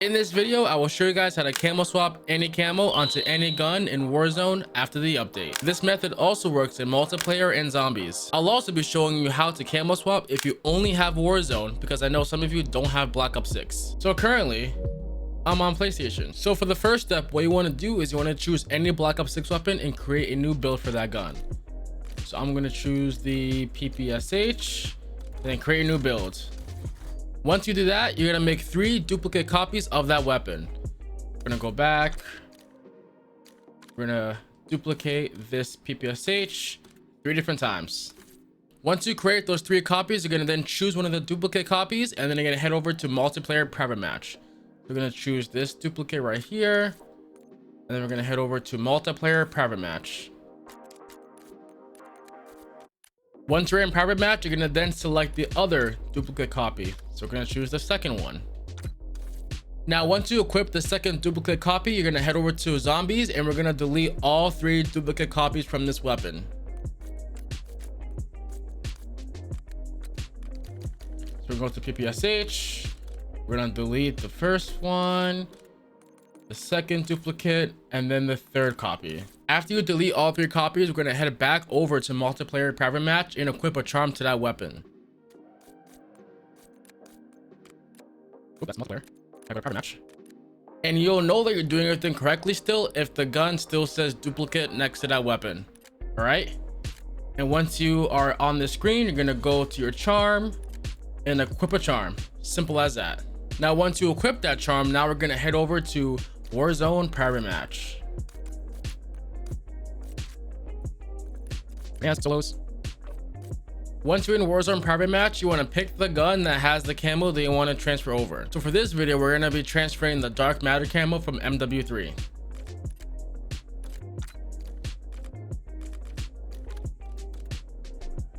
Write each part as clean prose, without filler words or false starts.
In this video, I will show you guys how to camo swap any camo onto any gun in Warzone after the update. This method also works in multiplayer and zombies. I'll also be showing you how to camo swap if you only have Warzone, because I know some of you don't have Black Ops 6. So currently, I'm on PlayStation. So for the first step, what you want to do is you want to choose any Black Ops 6 weapon and create a new build for that gun. So I'm going to choose the PPSH and then create a new build. Once you do that, you're gonna make 3 duplicate copies of that weapon. We're gonna go back. We're gonna duplicate this PPSH 3 different times. Once you create those 3 copies, you're gonna then choose one of the duplicate copies, and then you're gonna head over to multiplayer private match. We're gonna choose this duplicate right here, and then we're gonna head over to multiplayer private match. Once you're in private match, you're gonna then select the other duplicate copy. So we're gonna choose the second one. Now, once you equip the second duplicate copy, you're gonna head over to zombies, and we're gonna delete all 3 duplicate copies from this weapon. So we're going to PPSH. We're gonna delete the first one, the second duplicate, and then the third copy. After you delete all 3 copies, we're gonna head back over to multiplayer private match and equip a charm to that weapon. Ooh, that's multiplayer private match. And you'll know that you're doing everything correctly still if the gun still says duplicate next to that weapon. All right. And once you are on the screen, you're gonna go to your charm and equip a charm. Simple as that. Now, once you equip that charm, now we're gonna head over to Warzone private match. Yeah, solos. Once you're in Warzone private match, you want to pick the gun that has the camo that you want to transfer over. So for this video, we're going to be transferring the Dark Matter camo from MW3.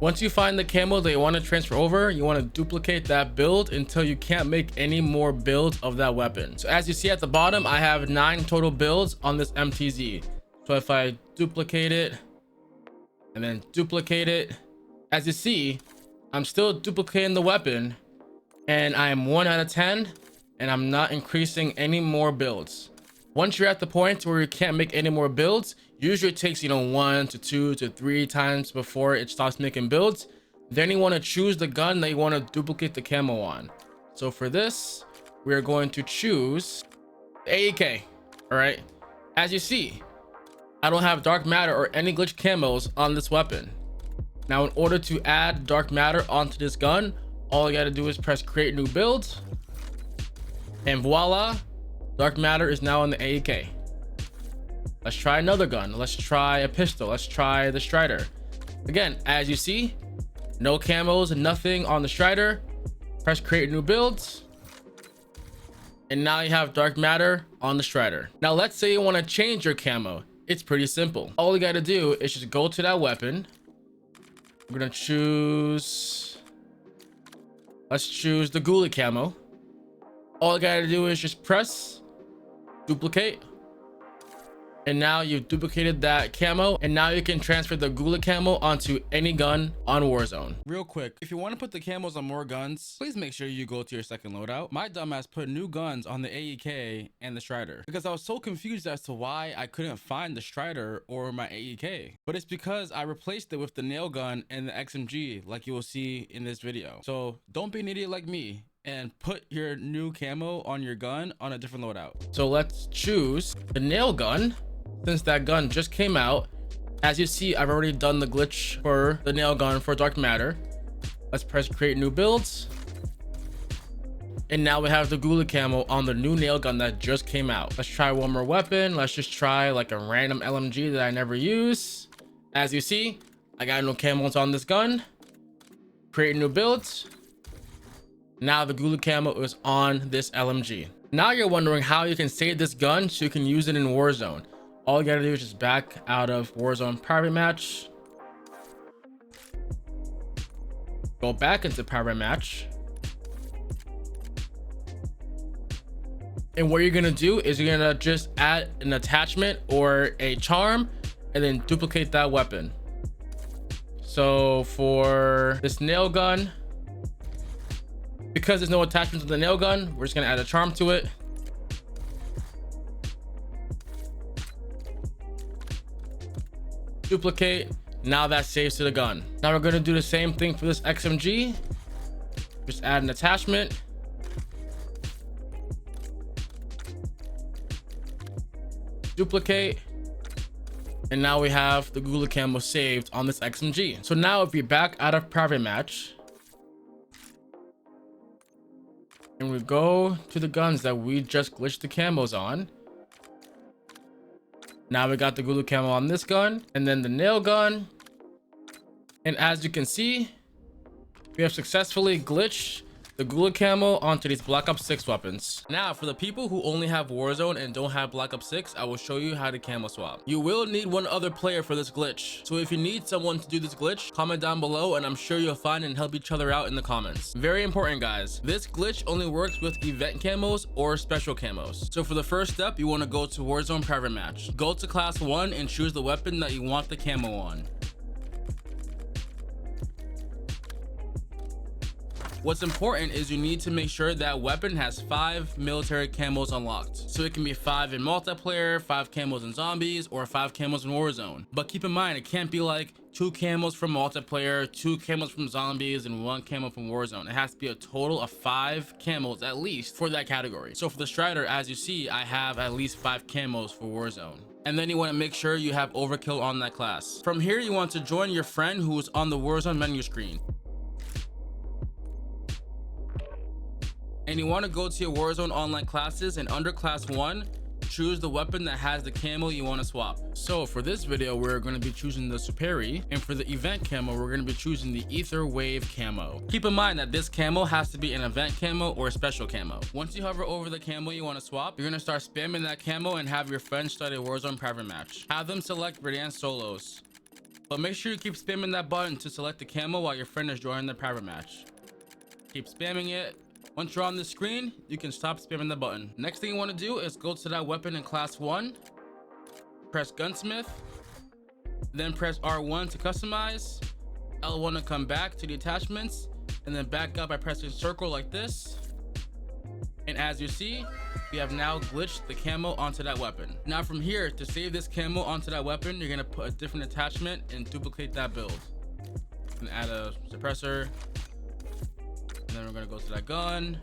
Once you find the camo that you want to transfer over, you want to duplicate that build until you can't make any more builds of that weapon. So as you see at the bottom, I have 9 total builds on this MTZ. So if I duplicate it and then duplicate it, as you see, I'm still duplicating the weapon, and I am 1 out of 10, and I'm not increasing any more builds. Once you're at the point where you can't make any more builds, usually it takes 1 to 2 to 3 times before it stops making builds. Then you want to choose the gun that you want to duplicate the camo on. So for this, we are going to choose the AEK. All right, as you see, I don't have Dark Matter or any glitch camos on this weapon. Now, in order to add Dark Matter onto this gun, all you gotta do is press create new build, and voila, Dark Matter is now on the AEK. Let's try another gun. Let's try a pistol. Let's try the Strider. Again, as you see, no camos, nothing on the Strider. Press create new builds, and now you have Dark Matter on the Strider. Now let's say you want to change your camo. It's pretty simple. All you got to do is just go to that weapon. We're gonna choose, let's choose the ghoulie camo. All you gotta do is just press duplicate, and now you've duplicated that camo, and now you can transfer the ghoulie camo onto any gun on Warzone. Real quick, if you want to put the camos on more guns, please make sure you go to your second loadout. My dumbass put new guns on the AEK and the Strider because I was so confused as to why I couldn't find the Strider or my AEK. But it's because I replaced it with the nail gun and the XMG, like you will see in this video. So don't be an idiot like me and put your new camo on your gun on a different loadout. So let's choose the nail gun. Since that gun just came out, as you see, I've already done the glitch for the nail gun for Dark Matter. Let's press create new builds, and now we have the ghoulie camo on the new nail gun that just came out. Let's try one more weapon. Let's just try like a random LMG that I never use. As you see, I got no camos on this gun. Create new builds. Now the ghoulie camo is on this LMG. Now you're wondering how you can save this gun so you can use it in Warzone. All you gotta do is just back out of Warzone private match, go back into private match, and what you're gonna do is you're gonna just add an attachment or a charm and then duplicate that weapon. So for this nail gun, because there's no attachment to the nail gun, we're just gonna add a charm to it. duplicate. Now that saves to the gun. Now we're going to do the same thing for this XMG. Just add an attachment. Duplicate. And now we have the Gula Camo saved on this XMG. So now if we back out of private match and we go to the guns that we just glitched the camos on, now we got the Gula Camo on this gun and then the nail gun. And as you can see, we have successfully glitched the Gula Camo onto these Black Ops 6 weapons. Now for the people who only have Warzone and don't have Black Ops 6, I will show you how to camo swap. You will need one other player for this glitch. So if you need someone to do this glitch, comment down below and I'm sure you'll find and help each other out in the comments. Very important, guys. This glitch only works with event camos or special camos. So for the first step, you want to go to Warzone private match. Go to class 1 and choose the weapon that you want the camo on. What's important is you need to make sure that weapon has 5 military camos unlocked. So it can be 5 in multiplayer, 5 camos in zombies, or 5 camos in Warzone. But keep in mind, it can't be like 2 camos from multiplayer, 2 camos from zombies, and 1 camo from Warzone. It has to be a total of 5 camos at least for that category. So for the Strider, as you see, I have at least 5 camos for Warzone. And then you want to make sure you have overkill on that class. From here, you want to join your friend who is on the Warzone menu screen. And you want to go to your Warzone online classes and under class 1, choose the weapon that has the camo you want to swap. So for this video, we're going to be choosing the Superi, and for the event camo, we're going to be choosing the Ether Wave camo. Keep in mind that this camo has to be an event camo or a special camo. Once you hover over the camo you want to swap, you're going to start spamming that camo and have your friends start a Warzone private match. Have them select Verdansk solos. But make sure you keep spamming that button to select the camo while your friend is joining the private match. Keep spamming it. Once you're on the screen, you can stop spamming the button. Next thing you want to do is go to that weapon in class 1, press gunsmith, then press R1 to customize, L1 to come back to the attachments, and then back up by pressing circle like this. And as you see, we have now glitched the camo onto that weapon. Now from here, to save this camo onto that weapon, you're going to put a different attachment and duplicate that build. And add a suppressor. And then we're going to go to that gun,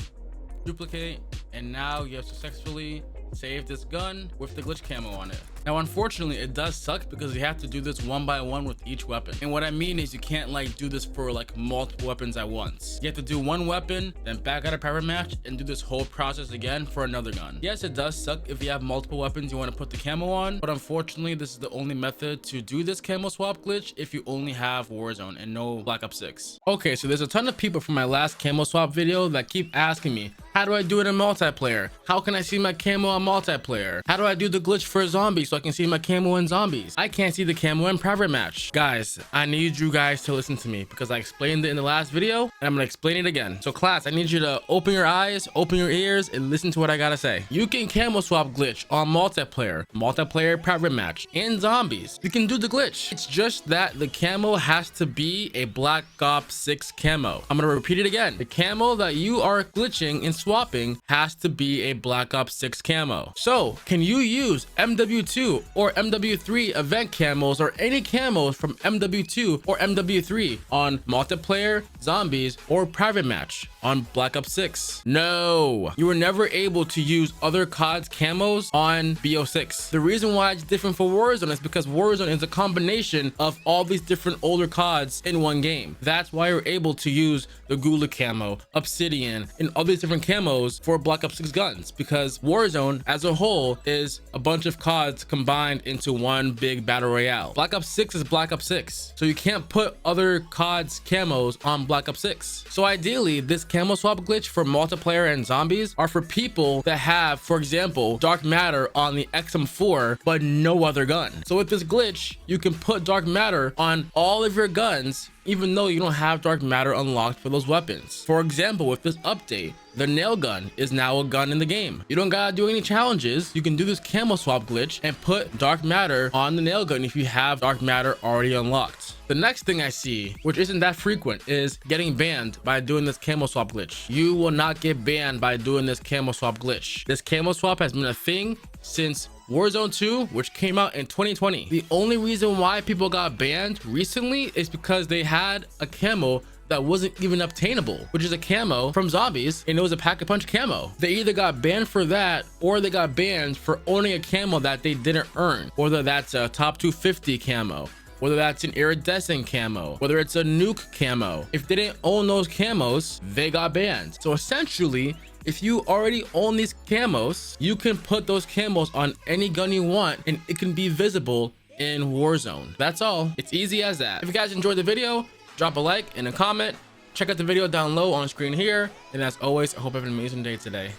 duplicate, and now you have successfully saved this gun with the glitch camo on it. Now unfortunately it does suck because you have to do this one by one with each weapon, and what I mean is you can't like do this for like multiple weapons at once. You have to do one weapon, then back out of private match and do this whole process again for another gun. Yes, it does suck if you have multiple weapons you want to put the camo on, but unfortunately this is the only method to do this camo swap glitch if you only have Warzone and no Black Ops 6. Okay, so there's a ton of people from my last camo swap video that keep asking me, how do I do it in multiplayer? How can I see my camo on multiplayer? How do I do the glitch for zombies so I can see my camo in zombies? I can't see the camo in private match. Guys, I need you guys to listen to me because I explained it in the last video and I'm gonna explain it again. So class, I need you to open your eyes, open your ears, and listen to what I gotta say. You can camo swap glitch on multiplayer private match, and zombies. You can do the glitch. It's just that the camo has to be a Black Ops 6 camo. I'm gonna repeat it again. The camo that you are glitching and swapping has to be a Black Ops 6 camo. So can you use MW2 or MW3 event camos or any camos from MW2 or MW3 on multiplayer, zombies, or private match on Black Ops 6? No, you were never able to use other COD's camos on BO6. The reason why it's different for Warzone is because Warzone is a combination of all these different older CODs in one game. That's why you're able to use the Gula camo, Obsidian, and all these different camos for Black Ops 6 guns, because Warzone as a whole is a bunch of CODs combined into one big battle royale. Black Ops 6 is Black Ops 6, so you can't put other CODs camos on Black Ops 6. So ideally, this camo swap glitch for multiplayer and zombies are for people that have, for example, Dark Matter on the XM4 but no other gun. So with this glitch, you can put Dark Matter on all of your guns even though you don't have Dark Matter unlocked for those weapons. For example, with this update, the nail gun is now a gun in the game. You don't gotta do any challenges. You can do this camo swap glitch and put Dark Matter on the nail gun if you have Dark Matter already unlocked. The next thing I see, which isn't that frequent, is getting banned by doing this camo swap glitch. You will not get banned by doing this camo swap glitch. This camo swap has been a thing since Warzone 2, which came out in 2020. The only reason why people got banned recently is because they had a camo that wasn't even obtainable, which is a camo from zombies, and it was a pack-a-punch camo. They either got banned for that, or they got banned for owning a camo that they didn't earn, whether that's a top 250 camo, whether that's an iridescent camo, whether it's a nuke camo. If they didn't own those camos, they got banned. So essentially, if you already own these camos, you can put those camos on any gun you want, and it can be visible in Warzone. That's all. It's easy as that. If you guys enjoyed the video, drop a like and a comment. Check out the video down low on the screen here. And as always, I hope you have an amazing day today.